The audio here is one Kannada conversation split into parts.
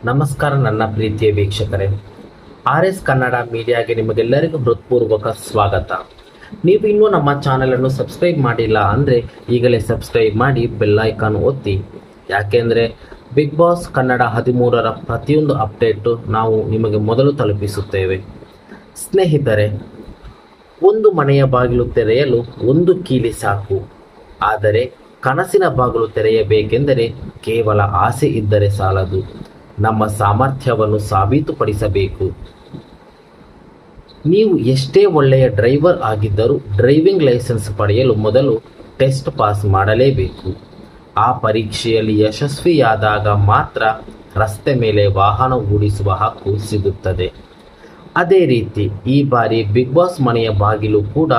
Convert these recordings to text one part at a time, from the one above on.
ನಮಸ್ಕಾರ ನನ್ನ ಪ್ರೀತಿಯ ವೀಕ್ಷಕರೇ, RS ಕನ್ನಡ ಮೀಡಿಯಾಗೆ ನಿಮಗೆಲ್ಲರಿಗೂ ಹೃತ್ಪೂರ್ವಕ ಸ್ವಾಗತ. ನೀವು ಇನ್ನೂ ನಮ್ಮ ಚಾನಲನ್ನು ಸಬ್ಸ್ಕ್ರೈಬ್ ಮಾಡಿಲ್ಲ ಅಂದರೆ ಈಗಲೇ ಸಬ್ಸ್ಕ್ರೈಬ್ ಮಾಡಿ ಬೆಲ್ ಐಕಾನ್ ಒತ್ತಿ. ಯಾಕೆಂದರೆ ಬಿಗ್ ಬಾಸ್ ಕನ್ನಡ 13ರ ಪ್ರತಿಯೊಂದು ಅಪ್ಡೇಟು ನಾವು ನಿಮಗೆ ಮೊದಲು ತಲುಪಿಸುತ್ತೇವೆ. ಸ್ನೇಹಿತರೆ, ಒಂದು ಮನೆಯ ಬಾಗಿಲು ತೆರೆಯಲು ಒಂದು ಕೀಲಿ ಸಾಕು. ಆದರೆ ಕನಸಿನ ಬಾಗಿಲು ತೆರೆಯಬೇಕೆಂದರೆ ಕೇವಲ ಆಸೆ ಇದ್ದರೆ ಸಾಲದು. ನಮ್ಮ ಸಾಮರ್ಥ್ಯವನ್ನು ಸಾಬೀತುಪಡಿಸಬೇಕು. ನೀವು ಎಷ್ಟೇ ಒಳ್ಳೆಯ ಡ್ರೈವರ್ ಆಗಿದ್ದರೂ ಡ್ರೈವಿಂಗ್ ಲೈಸೆನ್ಸ್ ಪಡೆಯಲು ಮೊದಲು ಟೆಸ್ಟ್ ಪಾಸ್ ಮಾಡಲೇಬೇಕು. ಆ ಪರೀಕ್ಷೆಯಲ್ಲಿ ಯಶಸ್ವಿಯಾದಾಗ ಮಾತ್ರ ರಸ್ತೆ ಮೇಲೆ ವಾಹನ ಓಡಿಸುವ ಹಕ್ಕು ಸಿಗುತ್ತದೆ. ಅದೇ ರೀತಿ ಈ ಬಾರಿ ಬಿಗ್ ಬಾಸ್ ಮನೆಯ ಬಾಗಿಲು ಕೂಡ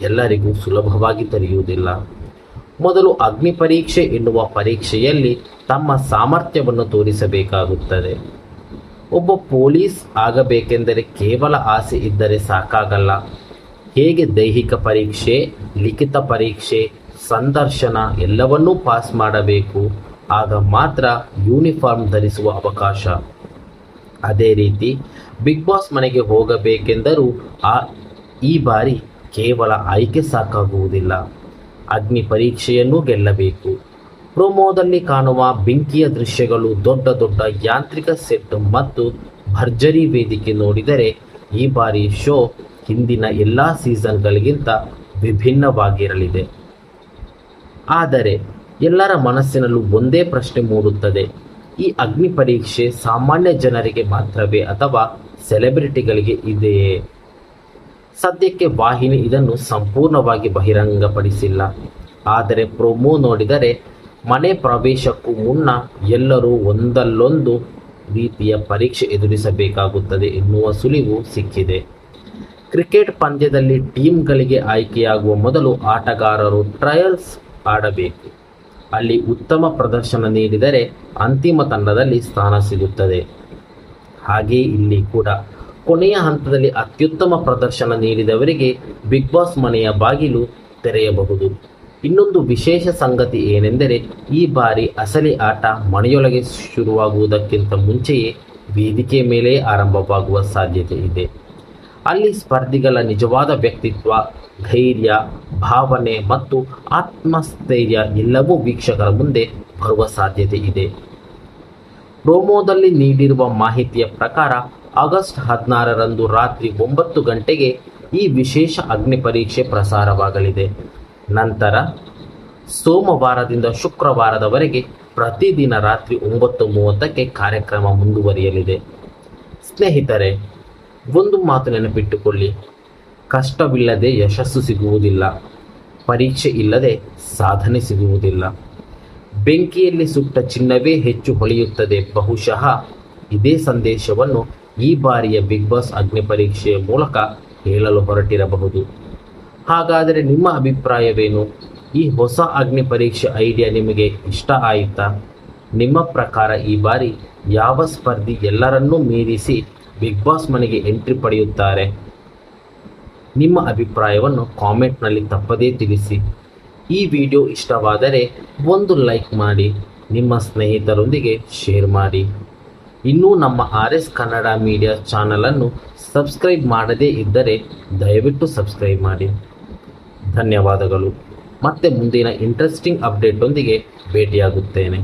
ಎಲ್ಲರಿಗೂ ಸುಲಭವಾಗಿ ತೆರೆಯುವುದಿಲ್ಲ. ಮೊದಲು ಅಗ್ನಿ ಪರೀಕ್ಷೆ ಎನ್ನುವ ಪರೀಕ್ಷೆಯಲ್ಲಿ ತಮ್ಮ ಸಾಮರ್ಥ್ಯವನ್ನು ತೋರಿಸಬೇಕಾಗುತ್ತದೆ. ಒಬ್ಬ ಪೊಲೀಸ್ ಆಗಬೇಕೆಂದರೆ ಕೇವಲ ಆಸೆ ಇದ್ದರೆ ಸಾಕಾಗಲ್ಲ. ಹೇಗೆ ದೈಹಿಕ ಪರೀಕ್ಷೆ, ಲಿಖಿತ ಪರೀಕ್ಷೆ, ಸಂದರ್ಶನ ಎಲ್ಲವನ್ನೂ ಪಾಸ್ ಮಾಡಬೇಕು. ಆಗ ಮಾತ್ರ ಯೂನಿಫಾರ್ಮ್ ಧರಿಸುವ ಅವಕಾಶ. ಅದೇ ರೀತಿ ಬಿಗ್ ಬಾಸ್ ಮನೆಗೆ ಹೋಗಬೇಕೆಂದರೂ ಈ ಬಾರಿ ಕೇವಲ ಆಯ್ಕೆ ಸಾಕಾಗುವುದಿಲ್ಲ. ಅಗ್ನಿ ಪರೀಕ್ಷೆಯನ್ನು ಗೆಲ್ಲಬೇಕು. ಪ್ರೋಮೋದಲ್ಲಿ ಕಾಣುವ ಬೆಂಕಿಯ ದೃಶ್ಯಗಳು, ದೊಡ್ಡ ದೊಡ್ಡ ಯಾಂತ್ರಿಕ ಸೆಟ್ ಮತ್ತು ಭರ್ಜರಿ ವೇದಿಕೆ ನೋಡಿದರೆ ಈ ಬಾರಿ ಶೋ ಹಿಂದಿನ ಎಲ್ಲ ಸೀಸನ್ಗಳಿಗಿಂತ ವಿಭಿನ್ನವಾಗಿರಲಿದೆ. ಆದರೆ ಎಲ್ಲರ ಮನಸ್ಸಿನಲ್ಲೂ ಒಂದೇ ಪ್ರಶ್ನೆ ಮೂಡುತ್ತದೆ: ಈ ಅಗ್ನಿ ಪರೀಕ್ಷೆ ಸಾಮಾನ್ಯ ಜನರಿಗೆ ಮಾತ್ರವೇ ಅಥವಾ ಸೆಲೆಬ್ರಿಟಿಗಳಿಗೆ ಇದೆಯೇ? ಸದ್ಯಕ್ಕೆ ವಾಹಿನಿ ಇದನ್ನು ಸಂಪೂರ್ಣವಾಗಿ ಬಹಿರಂಗಪಡಿಸಿಲ್ಲ. ಆದರೆ ಪ್ರೊಮೋ ನೋಡಿದರೆ ಮನೆ ಪ್ರವೇಶಕ್ಕೂ ಮುನ್ನ ಎಲ್ಲರೂ ಒಂದಲ್ಲೊಂದು ರೀತಿಯ ಪರೀಕ್ಷೆ ಎದುರಿಸಬೇಕಾಗುತ್ತದೆ ಎನ್ನುವ ಸುಳಿವು ಸಿಕ್ಕಿದೆ. ಕ್ರಿಕೆಟ್ ಪಂದ್ಯದಲ್ಲಿ ಟೀಮ್ಗಳಿಗೆ ಆಯ್ಕೆಯಾಗುವ ಮೊದಲು ಆಟಗಾರರು ಟ್ರಯಲ್ಸ್ ಆಡಬೇಕು. ಅಲ್ಲಿ ಉತ್ತಮ ಪ್ರದರ್ಶನ ನೀಡಿದರೆ ಅಂತಿಮ ತಂಡದಲ್ಲಿ ಸ್ಥಾನ ಸಿಗುತ್ತದೆ. ಹಾಗೆಯೇ ಇಲ್ಲಿ ಕೂಡ ಕೊನೆಯ ಹಂತದಲ್ಲಿ ಅತ್ಯುತ್ತಮ ಪ್ರದರ್ಶನ ನೀಡಿದವರಿಗೆ ಬಿಗ್ ಬಾಸ್ ಮನೆಯ ಬಾಗಿಲು ತೆರೆಯಬಹುದು. ಇನ್ನೊಂದು ವಿಶೇಷ ಸಂಗತಿ ಏನೆಂದರೆ ಈ ಬಾರಿ ಅಸಲಿ ಆಟ ಮನೆಯೊಳಗೆ ಶುರುವಾಗುವುದಕ್ಕಿಂತ ಮುಂಚೆಯೇ ವೇದಿಕೆ ಮೇಲೆ ಆರಂಭವಾಗುವ ಸಾಧ್ಯತೆ ಇದೆ. ಅಲ್ಲಿ ಸ್ಪರ್ಧಿಗಳ ನಿಜವಾದ ವ್ಯಕ್ತಿತ್ವ, ಧೈರ್ಯ, ಭಾವನೆ ಮತ್ತು ಆತ್ಮಸ್ಥೈರ್ಯ ಎಲ್ಲವೂ ವೀಕ್ಷಕರ ಮುಂದೆ ಬರುವ ಸಾಧ್ಯತೆ ಇದೆ. ಪ್ರೋಮೋದಲ್ಲಿ ನೀಡಿರುವ ಮಾಹಿತಿಯ ಪ್ರಕಾರ ಆಗಸ್ಟ್ 16ರಂದು ರಾತ್ರಿ 9 ಗಂಟೆಗೆ ಈ ವಿಶೇಷ ಅಗ್ನಿ ಪರೀಕ್ಷೆ ಪ್ರಸಾರವಾಗಲಿದೆ. ನಂತರ ಸೋಮವಾರದಿಂದ ಶುಕ್ರವಾರದವರೆಗೆ ಪ್ರತಿದಿನ ರಾತ್ರಿ 9:30ಕ್ಕೆ ಕಾರ್ಯಕ್ರಮ ಮುಂದುವರಿಯಲಿದೆ. ಸ್ನೇಹಿತರೆ, ಒಂದು ಮಾತು ನೆನಪಿಟ್ಟುಕೊಳ್ಳಿ: ಕಷ್ಟವಿಲ್ಲದೆ ಯಶಸ್ಸು ಸಿಗುವುದಿಲ್ಲ, ಪರೀಕ್ಷೆ ಇಲ್ಲದೆ ಸಾಧನೆ ಸಿಗುವುದಿಲ್ಲ. ಬೆಂಕಿಯಲ್ಲಿ ಸುಟ್ಟ ಚಿನ್ನವೇ ಹೆಚ್ಚು ಹೊಳೆಯುತ್ತದೆ. ಬಹುಶಃ ಇದೇ ಸಂದೇಶವನ್ನು ಈ ಬಾರಿಯ ಬಿಗ್ ಬಾಸ್ ಅಗ್ನಿ ಪರೀಕ್ಷೆಯ ಮೂಲಕ ಹೇಳಲು ಹೊರಟಿರಬಹುದು. ಹಾಗಾದರೆ ನಿಮ್ಮ ಅಭಿಪ್ರಾಯವೇನು? ಈ ಹೊಸ ಅಗ್ನಿ ಪರೀಕ್ಷೆ ಐಡಿಯಾ ನಿಮಗೆ ಇಷ್ಟ ಆಯಿತಾ? ನಿಮ್ಮ ಪ್ರಕಾರ ಈ ಬಾರಿ ಯಾವ ಸ್ಪರ್ಧಿ ಎಲ್ಲರನ್ನೂ ಮೀರಿಸಿ ಬಿಗ್ ಬಾಸ್ ಮನೆಗೆ ಎಂಟ್ರಿ ಪಡೆಯುತ್ತಾರೆ? ನಿಮ್ಮ ಅಭಿಪ್ರಾಯವನ್ನು ಕಾಮೆಂಟ್ನಲ್ಲಿ ತಪ್ಪದೇ ತಿಳಿಸಿ. ಈ ವಿಡಿಯೋ ಇಷ್ಟವಾದರೆ ಒಂದು ಲೈಕ್ ಮಾಡಿ, ನಿಮ್ಮ ಸ್ನೇಹಿತರೊಂದಿಗೆ ಶೇರ್ ಮಾಡಿ. ಇನ್ನೂ ನಮ್ಮ RS ಕನ್ನಡ ಮೀಡಿಯಾ ಚಾನಲನ್ನು ಸಬ್ಸ್ಕ್ರೈಬ್ ಮಾಡದೇ ಇದ್ದರೆ ದಯವಿಟ್ಟು ಸಬ್ಸ್ಕ್ರೈಬ್ ಮಾಡಿ. ಧನ್ಯವಾದಗಳು. ಮತ್ತೆ ಮುಂದಿನ ಇಂಟ್ರೆಸ್ಟಿಂಗ್ ಅಪ್ಡೇಟ್ನೊಂದಿಗೆ ಭೇಟಿಯಾಗುತ್ತೇನೆ.